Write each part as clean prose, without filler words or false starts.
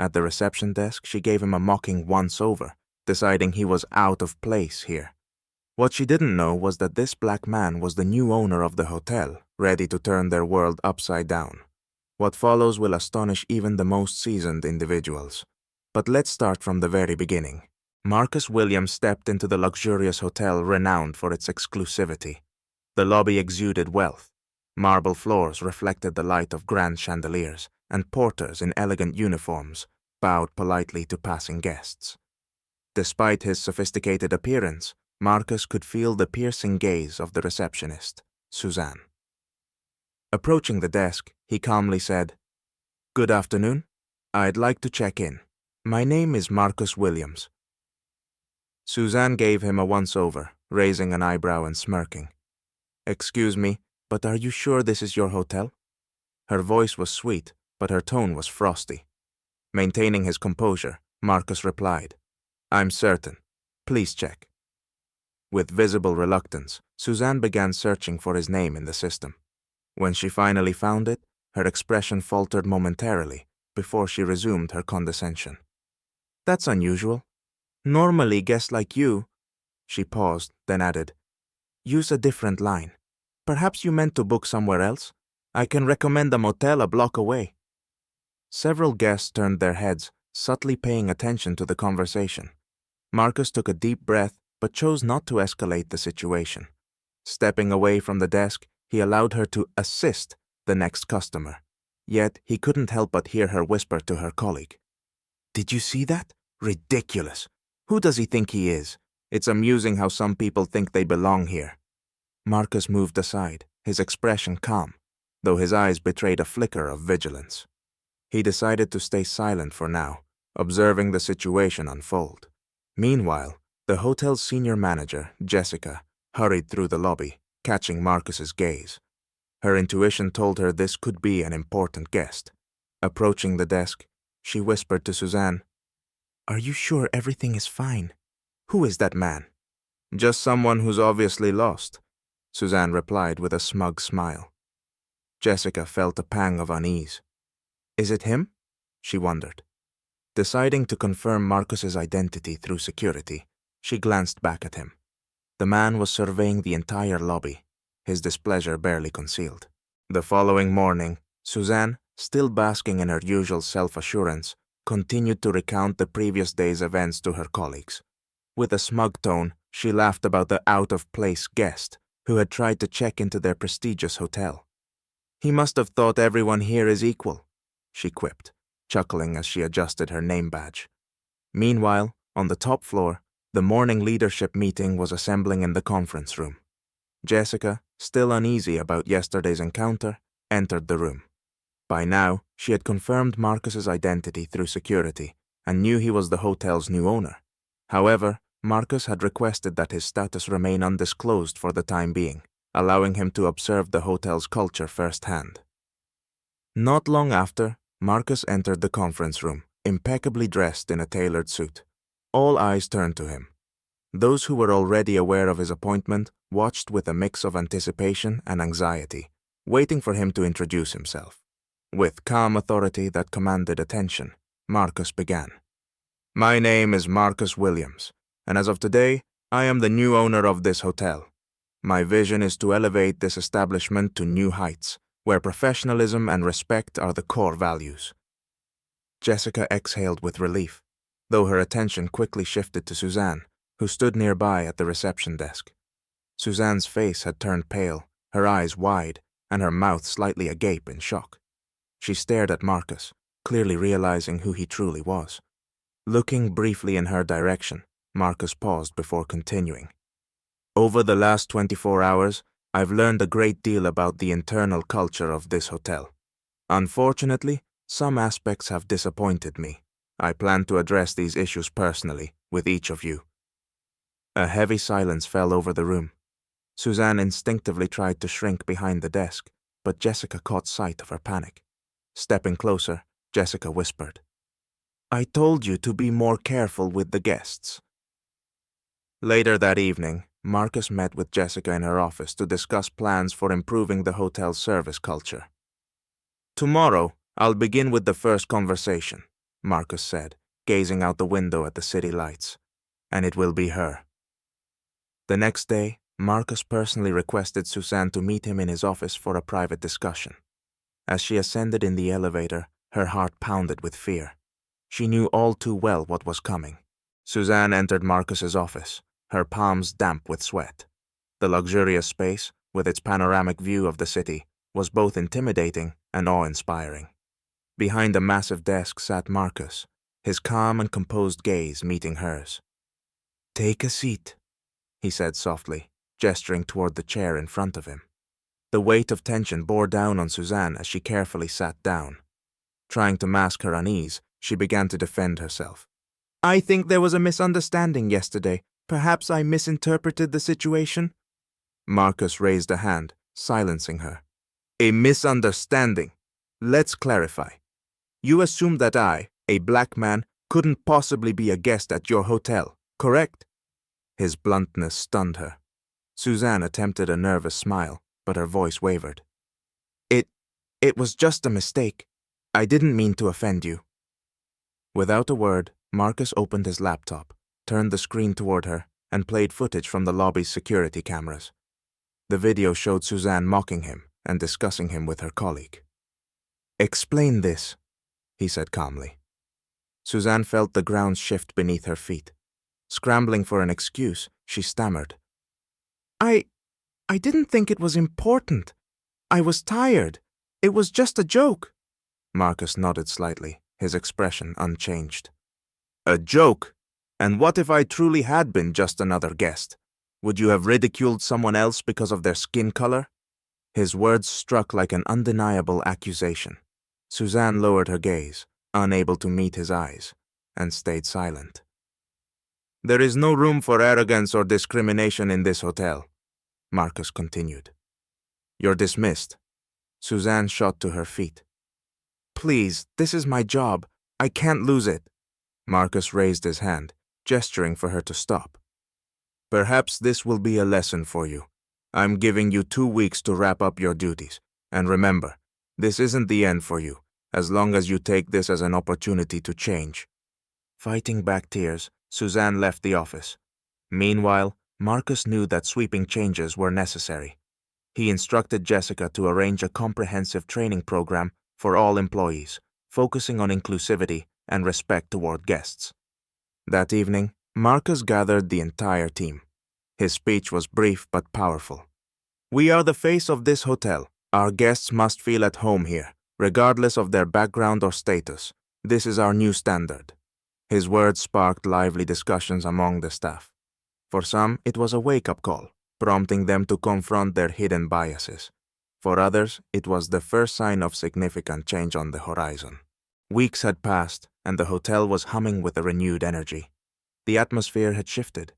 At the reception desk, she gave him a mocking once-over, deciding he was out of place here. What she didn't know was that this black man was the new owner of the hotel, ready to turn their world upside down. What follows will astonish even the most seasoned individuals. But let's start from the very beginning. Marcus Williams stepped into the luxurious hotel renowned for its exclusivity. The lobby exuded wealth. Marble floors reflected the light of grand chandeliers, and porters in elegant uniforms bowed politely to passing guests. Despite his sophisticated appearance, Marcus could feel the piercing gaze of the receptionist, Suzanne. Approaching the desk, he calmly said, "Good afternoon. I'd like to check in. My name is Marcus Williams." Suzanne gave him a once-over, raising an eyebrow and smirking. "Excuse me, but are you sure this is your hotel?" Her voice was sweet, but her tone was frosty. Maintaining his composure, Marcus replied, "I'm certain. Please check." With visible reluctance, Suzanne began searching for his name in the system. When she finally found it, her expression faltered momentarily before she resumed her condescension. "That's unusual. Normally, guests like you—" She paused, then added, "use a different line. Perhaps you meant to book somewhere else? I can recommend a motel a block away." Several guests turned their heads, subtly paying attention to the conversation. Marcus took a deep breath but chose not to escalate the situation. Stepping away from the desk, he allowed her to assist the next customer. Yet he couldn't help but hear her whisper to her colleague, "Did you see that? Ridiculous. Who does he think he is? It's amusing how some people think they belong here." Marcus moved aside, his expression calm, though his eyes betrayed a flicker of vigilance. He decided to stay silent for now, observing the situation unfold. Meanwhile, the hotel's senior manager, Jessica, hurried through the lobby, catching Marcus's gaze. Her intuition told her this could be an important guest. Approaching the desk, she whispered to Suzanne, "Are you sure everything is fine? Who is that man?" "Just someone who's obviously lost," Suzanne replied with a smug smile. Jessica felt a pang of unease. "Is it him?" she wondered. Deciding to confirm Marcus's identity through security, she glanced back at him. The man was surveying the entire lobby, his displeasure barely concealed. The following morning, Suzanne, still basking in her usual self-assurance, continued to recount the previous day's events to her colleagues. With a smug tone, she laughed about the out-of-place guest who had tried to check into their prestigious hotel. "He must have thought everyone here is equal," she quipped, chuckling as she adjusted her name badge. Meanwhile, on the top floor, the morning leadership meeting was assembling in the conference room. Jessica, still uneasy about yesterday's encounter, entered the room. By now, she had confirmed Marcus's identity through security and knew he was the hotel's new owner. However, Marcus had requested that his status remain undisclosed for the time being, allowing him to observe the hotel's culture firsthand. Not long after, Marcus entered the conference room, impeccably dressed in a tailored suit. All eyes turned to him. Those who were already aware of his appointment watched with a mix of anticipation and anxiety, waiting for him to introduce himself. With calm authority that commanded attention, Marcus began. "My name is Marcus Williams, and as of today, I am the new owner of this hotel. My vision is to elevate this establishment to new heights, where professionalism and respect are the core values." Jessica exhaled with relief, though her attention quickly shifted to Suzanne, who stood nearby at the reception desk. Suzanne's face had turned pale, her eyes wide, and her mouth slightly agape in shock. She stared at Marcus, clearly realizing who he truly was. Looking briefly in her direction, Marcus paused before continuing. "Over the last 24 hours, I've learned a great deal about the internal culture of this hotel. Unfortunately, some aspects have disappointed me. I plan to address these issues personally with each of you." A heavy silence fell over the room. Suzanne instinctively tried to shrink behind the desk, but Jessica caught sight of her panic. Stepping closer, Jessica whispered, "I told you to be more careful with the guests." Later that evening, Marcus met with Jessica in her office to discuss plans for improving the hotel's service culture. "Tomorrow, I'll begin with the first conversation. Marcus said, gazing out the window at the city lights. And it will be her. The next day, Marcus personally requested Suzanne to meet him in his office for a private discussion. As she ascended in the elevator, her heart pounded with fear. She knew all too well what was coming. Suzanne entered Marcus's office, her palms damp with sweat. The luxurious space, with its panoramic view of the city, was both intimidating and awe-inspiring. Behind a massive desk sat Marcus, his calm and composed gaze meeting hers. "Take a seat," he said softly, gesturing toward the chair in front of him. The weight of tension bore down on Suzanne as she carefully sat down. Trying to mask her unease, she began to defend herself. "I think there was a misunderstanding yesterday. Perhaps I misinterpreted the situation." Marcus raised a hand, silencing her. "A misunderstanding? Let's clarify. You assumed that I, a black man, couldn't possibly be a guest at your hotel, correct?" His bluntness stunned her. Suzanne attempted a nervous smile, but her voice wavered. It was just a mistake. I didn't mean to offend you." Without a word, Marcus opened his laptop, turned the screen toward her, and played footage from the lobby's security cameras. The video showed Suzanne mocking him and discussing him with her colleague. "Explain this," he said calmly. Suzanne felt the ground shift beneath her feet. Scrambling for an excuse, she stammered. I didn't think it was important. I was tired. It was just a joke." Marcus nodded slightly, his expression unchanged. "A joke? And what if I truly had been just another guest? Would you have ridiculed someone else because of their skin color?" His words struck like an undeniable accusation. Suzanne lowered her gaze, unable to meet his eyes, and stayed silent. "There is no room for arrogance or discrimination in this hotel," Marcus continued. "You're dismissed." Suzanne shot to her feet. "Please, this is my job. I can't lose it." Marcus raised his hand, gesturing for her to stop. "Perhaps this will be a lesson for you. I'm giving you 2 weeks to wrap up your duties. And remember, this isn't the end for you, as long as you take this as an opportunity to change." Fighting back tears, Suzanne left the office. Meanwhile, Marcus knew that sweeping changes were necessary. He instructed Jessica to arrange a comprehensive training program for all employees, focusing on inclusivity and respect toward guests. That evening, Marcus gathered the entire team. His speech was brief but powerful. "We are the face of this hotel. Our guests must feel at home here, regardless of their background or status. This is our new standard." His words sparked lively discussions among the staff. For some, it was a wake-up call, prompting them to confront their hidden biases. For others, it was the first sign of significant change on the horizon. Weeks had passed, and the hotel was humming with a renewed energy. The atmosphere had shifted.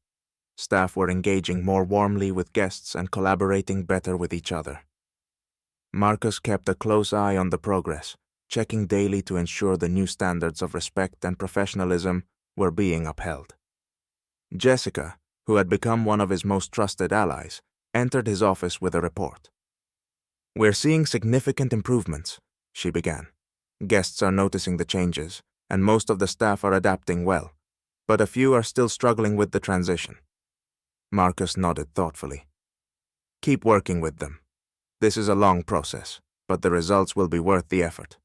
Staff were engaging more warmly with guests and collaborating better with each other. Marcus kept a close eye on the progress, checking daily to ensure the new standards of respect and professionalism were being upheld. Jessica, who had become one of his most trusted allies, entered his office with a report. "We're seeing significant improvements," she began. "Guests are noticing the changes, and most of the staff are adapting well, but a few are still struggling with the transition." Marcus nodded thoughtfully. "Keep working with them. This is a long process, but the results will be worth the effort."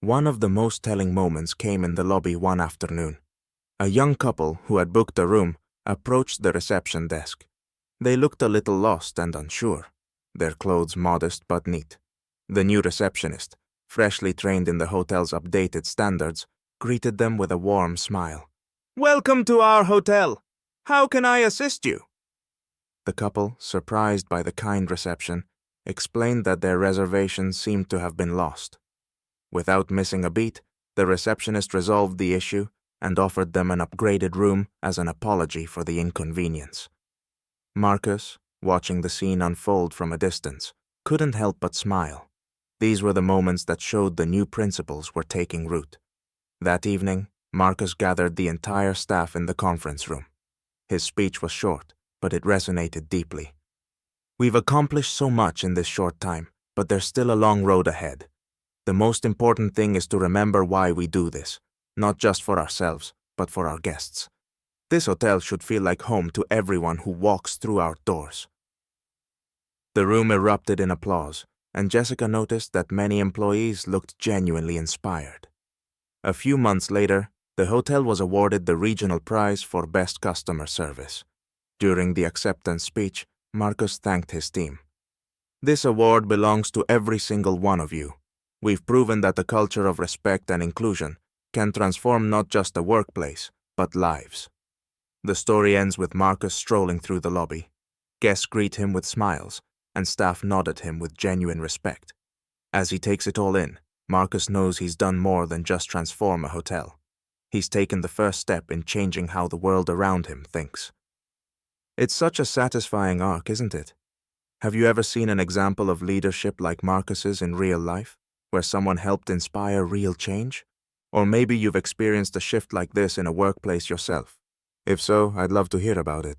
One of the most telling moments came in the lobby one afternoon. A young couple who had booked a room approached the reception desk. They looked a little lost and unsure, their clothes modest but neat. The new receptionist, freshly trained in the hotel's updated standards, greeted them with a warm smile. "Welcome to our hotel. How can I assist you?" The couple, surprised by the kind reception, explained that their reservation seemed to have been lost. Without missing a beat, the receptionist resolved the issue and offered them an upgraded room as an apology for the inconvenience. Marcus, watching the scene unfold from a distance, couldn't help but smile. These were the moments that showed the new principles were taking root. That evening, Marcus gathered the entire staff in the conference room. His speech was short, but it resonated deeply. "We've accomplished so much in this short time, but there's still a long road ahead. The most important thing is to remember why we do this, not just for ourselves, but for our guests. This hotel should feel like home to everyone who walks through our doors." The room erupted in applause, and Jessica noticed that many employees looked genuinely inspired. A few months later, the hotel was awarded the regional prize for best customer service. During the acceptance speech, Marcus thanked his team. "This award belongs to every single one of you. We've proven that a culture of respect and inclusion can transform not just a workplace, but lives." The story ends with Marcus strolling through the lobby. Guests greet him with smiles, and staff nod at him with genuine respect. As he takes it all in, Marcus knows he's done more than just transform a hotel. He's taken the first step in changing how the world around him thinks. It's such a satisfying arc, isn't it? Have you ever seen an example of leadership like Marcus's in real life, where someone helped inspire real change? Or maybe you've experienced a shift like this in a workplace yourself. If so, I'd love to hear about it.